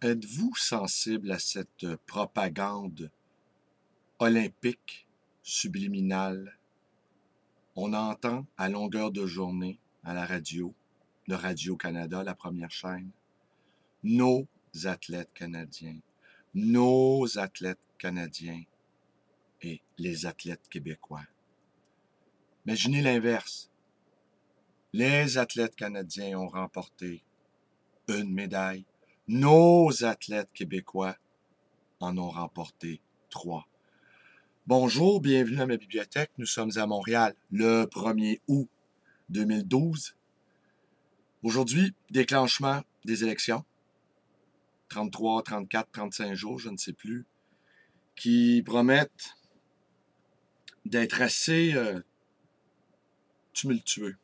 Êtes-vous sensible à cette propagande olympique subliminale? On entend à longueur de journée à la radio, le Radio-Canada, la première chaîne, nos athlètes canadiens, nos athlètes canadiens et les athlètes québécois. Imaginez l'inverse. Les athlètes canadiens ont remporté une médaille. Nos athlètes québécois en ont remporté 3. Bonjour, bienvenue à ma bibliothèque. Nous sommes à Montréal le 1er août 2012. Aujourd'hui, déclenchement des élections. 33, 34, 35 jours, je ne sais plus, qui promettent d'être assez tumultueux.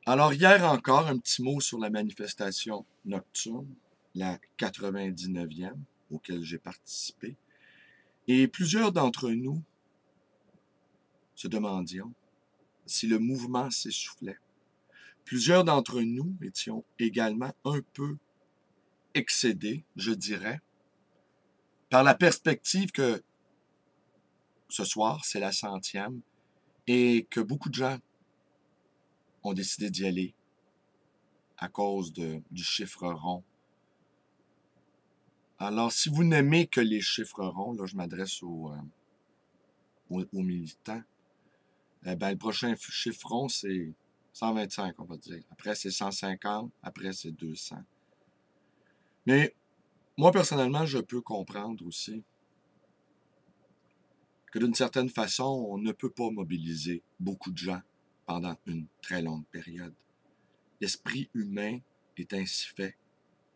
Alors hier encore, un petit mot sur la manifestation nocturne, la 99e, auquel j'ai participé. Et plusieurs d'entre nous se demandions si le mouvement s'essoufflait. Plusieurs d'entre nous étions également un peu excédés, je dirais, par la perspective que ce soir, c'est la 100e, et que beaucoup de gens ont décidé d'y aller à cause du chiffre rond. Alors, si vous n'aimez que les chiffres ronds, là, je m'adresse aux militants, le prochain chiffre rond, c'est 125, on va dire. Après, c'est 150. Après, c'est 200. Mais moi, personnellement, je peux comprendre aussi que d'une certaine façon, on ne peut pas mobiliser beaucoup de gens pendant une très longue période. L'esprit humain est ainsi fait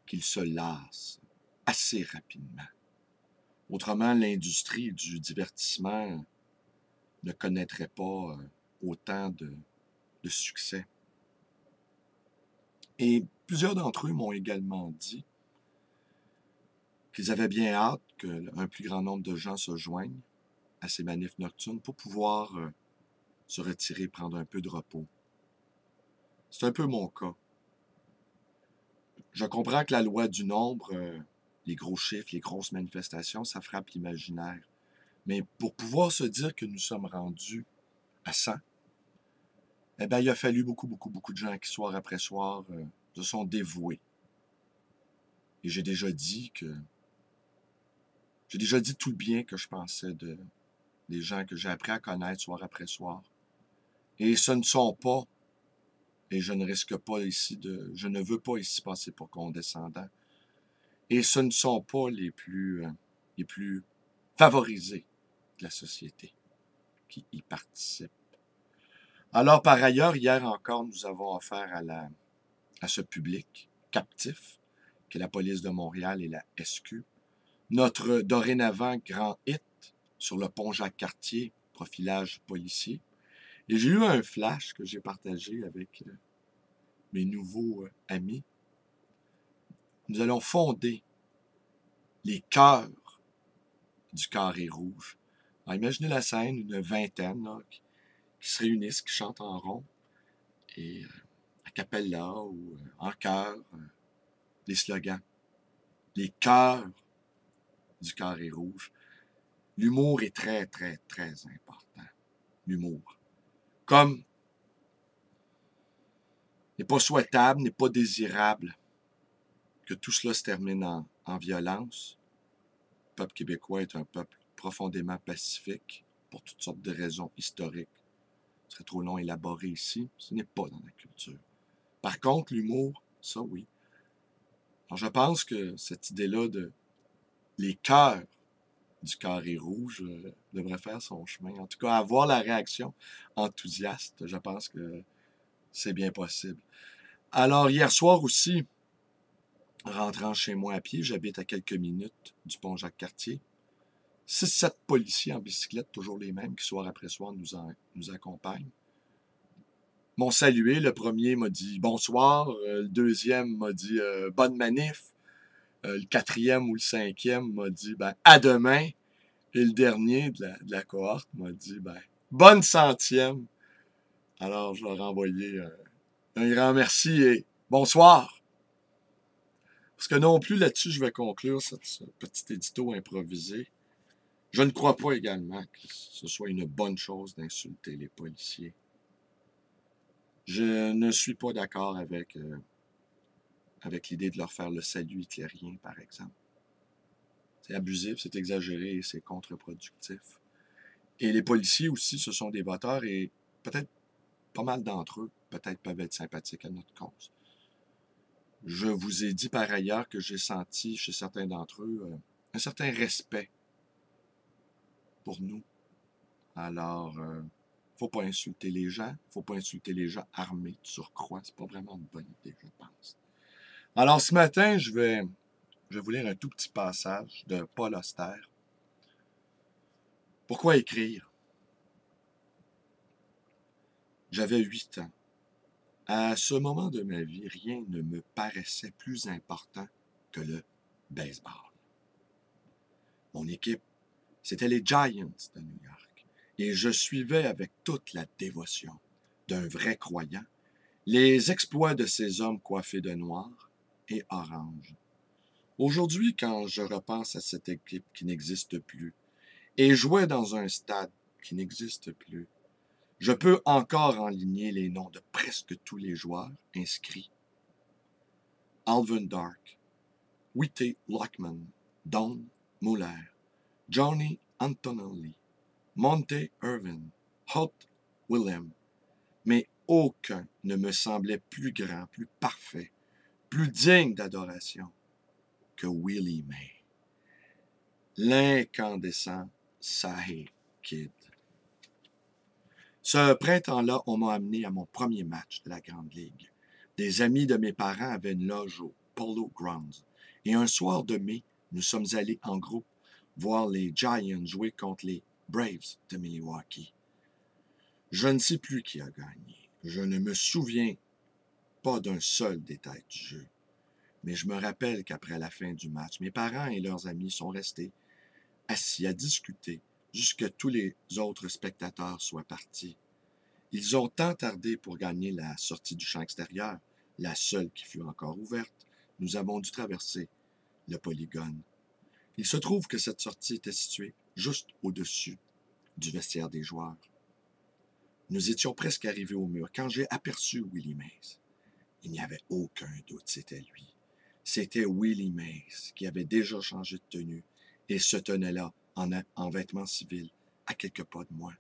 qu'il se lasse assez rapidement. Autrement, l'industrie du divertissement ne connaîtrait pas autant de succès. Et plusieurs d'entre eux m'ont également dit qu'ils avaient bien hâte qu'un plus grand nombre de gens se joignent à ces manifs nocturnes pour pouvoir se retirer, prendre un peu de repos. C'est un peu mon cas. Je comprends que la loi du nombre, les gros chiffres, les grosses manifestations, ça frappe l'imaginaire. Mais pour pouvoir se dire que nous sommes rendus à 100, eh bien, il a fallu beaucoup de gens qui, soir après soir, se sont dévoués. Et j'ai déjà dit tout le bien que je pensais des gens que j'ai appris à connaître soir après soir. Et ce ne sont pas, et je ne risque pas ici je ne veux pas ici passer pour condescendant, et ce ne sont pas les plus favorisés de la société qui y participent. Alors, par ailleurs, hier encore, nous avons affaire à ce public captif, qui est la police de Montréal et la SQ. Notre dorénavant grand hit sur le pont Jacques-Cartier, profilage policier. Et j'ai eu un flash que j'ai partagé avec mes nouveaux amis. Nous allons fonder les chœurs du Carré Rouge. Alors, imaginez la scène, une vingtaine là, qui se réunissent, qui chantent en rond, et a cappella ou en chœur, les slogans. Les chœurs du Carré Rouge. L'humour est très, très, très important. L'humour. Comme n'est pas souhaitable, n'est pas désirable que tout cela se termine en violence. Le peuple québécois est un peuple profondément pacifique pour toutes sortes de raisons historiques. Ce serait trop long à élaborer ici. Ce n'est pas dans la culture. Par contre, l'humour, ça oui. Alors, je pense que cette idée-là de les chœurs du Carré Rouge devrait faire son chemin. En tout cas, avoir la réaction enthousiaste, je pense que c'est bien possible. Alors, hier soir aussi, rentrant chez moi à pied, j'habite à quelques minutes du pont Jacques-Cartier. 6-7 policiers en bicyclette, toujours les mêmes, qui soir après soir nous accompagnent. M'ont salué. Le premier m'a dit bonsoir. Le deuxième m'a dit bonne manif. Le quatrième ou le cinquième m'a dit à demain. Et le dernier de la cohorte m'a dit bonne 100e. Alors je leur ai envoyé un grand merci et bonsoir. Parce que non plus, là-dessus, je vais conclure ce petit édito improvisé. Je ne crois pas également que ce soit une bonne chose d'insulter les policiers. Je ne suis pas d'accord avec l'idée de leur faire le salut hitlérien, par exemple. C'est abusif, c'est exagéré et c'est contre-productif. Et les policiers aussi, ce sont des voteurs et peut-être pas mal d'entre eux, peut-être peuvent être sympathiques à notre cause. Je vous ai dit par ailleurs que j'ai senti chez certains d'entre eux un certain respect pour nous. Alors, faut pas insulter les gens, faut pas insulter les gens armés de surcroît. C'est pas vraiment une bonne idée, je pense. Alors, ce matin, je vais vous lire un tout petit passage de Paul Auster. Pourquoi écrire? J'avais 8 ans. À ce moment de ma vie, rien ne me paraissait plus important que le baseball. Mon équipe, c'était les Giants de New York. Et je suivais avec toute la dévotion d'un vrai croyant les exploits de ces hommes coiffés de noir et orange. Aujourd'hui, quand je repense à cette équipe qui n'existe plus et jouait dans un stade qui n'existe plus, je peux encore enligner les noms de presque tous les joueurs inscrits. Alvin Dark, Whitey Lockman, Don Muller, Johnny Antonelli, Monte Irvin, Holt Willem, mais aucun ne me semblait plus grand, plus parfait, plus digne d'adoration que Willie May, l'incandescent Sahe Kid. Ce printemps-là, on m'a amené à mon premier match de la Grande Ligue. Des amis de mes parents avaient une loge au Polo Grounds. Et un soir de mai, nous sommes allés en groupe voir les Giants jouer contre les Braves de Milwaukee. Je ne sais plus qui a gagné. Je ne me souviens pas d'un seul détail du jeu. Mais je me rappelle qu'après la fin du match, mes parents et leurs amis sont restés assis à discuter jusqu'à tous les autres spectateurs soient partis. Ils ont tant tardé pour gagner la sortie du champ extérieur, la seule qui fut encore ouverte. Nous avons dû traverser le polygone. Il se trouve que cette sortie était située juste au-dessus du vestiaire des joueurs. Nous étions presque arrivés au mur quand j'ai aperçu Willie Mays. Il n'y avait aucun doute, c'était lui. C'était Willie Mays qui avait déjà changé de tenue et se tenait là en vêtements civils à quelques pas de moi.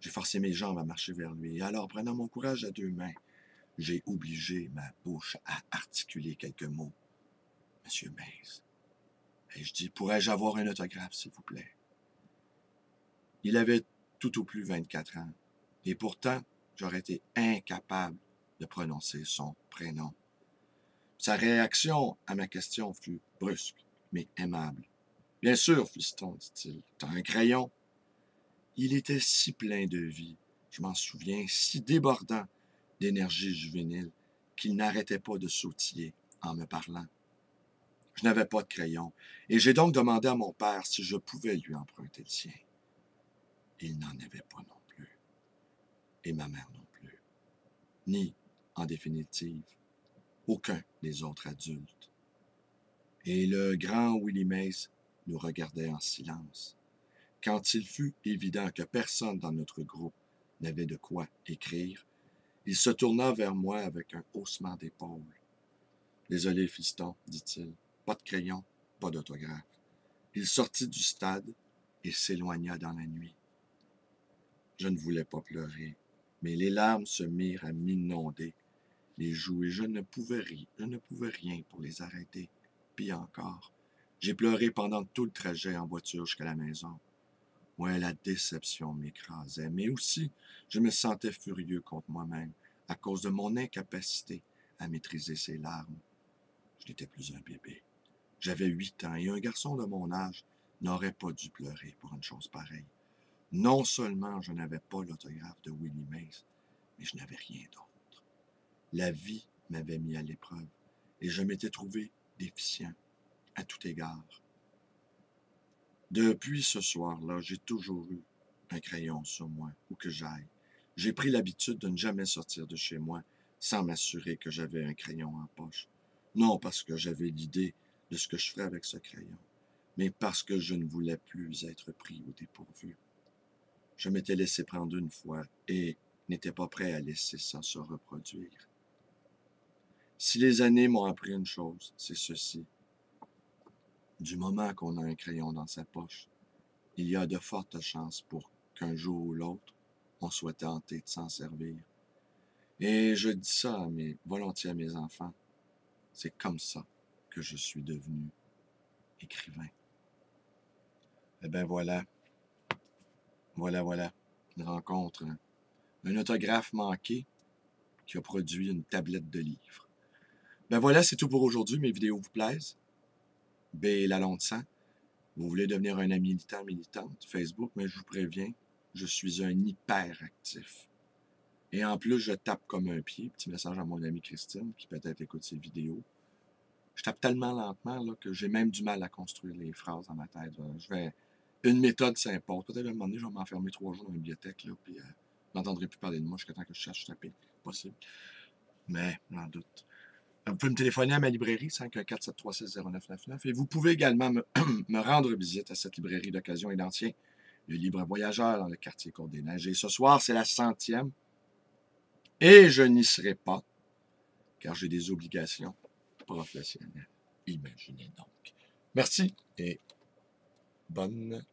J'ai forcé mes jambes à marcher vers lui et alors, prenant mon courage à 2 mains, j'ai obligé ma bouche à articuler quelques mots. « Monsieur Mays. » Et je dis, « Pourrais-je avoir un autographe, s'il vous plaît? » Il avait tout au plus 24 ans. Et pourtant, j'aurais été incapable de prononcer son prénom. Sa réaction à ma question fut brusque, mais aimable. « Bien sûr, fiston, dit-il. T'as un crayon? » Il était si plein de vie, je m'en souviens, si débordant d'énergie juvénile, qu'il n'arrêtait pas de sautiller en me parlant. Je n'avais pas de crayon, et j'ai donc demandé à mon père si je pouvais lui emprunter le sien. Il n'en avait pas non plus, et ma mère non plus, ni, en définitive, aucun des autres adultes. Et le grand Willie Mays nous regardait en silence. Quand il fut évident que personne dans notre groupe n'avait de quoi écrire, il se tourna vers moi avec un haussement d'épaule. « Désolé, fiston, dit-il, pas de crayon, pas d'autographe. » Il sortit du stade et s'éloigna dans la nuit. Je ne voulais pas pleurer, mais les larmes se mirent à m'inonder les joues et je ne pouvais rien pour les arrêter. Pis encore, j'ai pleuré pendant tout le trajet en voiture jusqu'à la maison. Ouais, la déception m'écrasait, mais aussi je me sentais furieux contre moi-même à cause de mon incapacité à maîtriser ces larmes. Je n'étais plus un bébé. J'avais 8 ans et un garçon de mon âge n'aurait pas dû pleurer pour une chose pareille. Non seulement je n'avais pas l'autographe de Willie Mays, mais je n'avais rien d'autre. La vie m'avait mis à l'épreuve et je m'étais trouvé déficient à tout égard. Depuis ce soir-là, j'ai toujours eu un crayon sur moi, où que j'aille. J'ai pris l'habitude de ne jamais sortir de chez moi sans m'assurer que j'avais un crayon en poche. Non parce que j'avais l'idée de ce que je ferais avec ce crayon, mais parce que je ne voulais plus être pris au dépourvu. Je m'étais laissé prendre une fois et n'étais pas prêt à laisser ça se reproduire. Si les années m'ont appris une chose, c'est ceci. Du moment qu'on a un crayon dans sa poche, il y a de fortes chances pour qu'un jour ou l'autre, on soit tenté de s'en servir. Et je dis ça volontiers à mes enfants. C'est comme ça que je suis devenu écrivain. Eh bien voilà, voilà, une rencontre, un autographe manqué qui a produit une tablette de livres. Ben voilà, c'est tout pour aujourd'hui. Mes vidéos vous plaisent. B. Lalonde de sang. Vous voulez devenir un ami militant, militante, Facebook, mais je vous préviens, je suis un hyperactif. Et en plus, je tape comme un pied. Petit message à mon amie Christine, qui peut-être écoute ces vidéos. Je tape tellement lentement là, que j'ai même du mal à construire les phrases dans ma tête. Une méthode s'impose. Peut-être à un moment donné, je vais m'enfermer 3 jours dans une bibliothèque, là, puis je n'entendrai plus parler de moi jusqu'à temps que je cherche à taper. Possible. Mais, j'en doute. Vous pouvez me téléphoner à ma librairie, 514-736-0999. Et vous pouvez également me rendre visite à cette librairie d'occasion et d'entretien, le Libre Voyageur dans le quartier Côte-des-Neiges. Et ce soir, c'est la 100e. Et je n'y serai pas, car j'ai des obligations professionnelles. Imaginez donc. Merci et bonne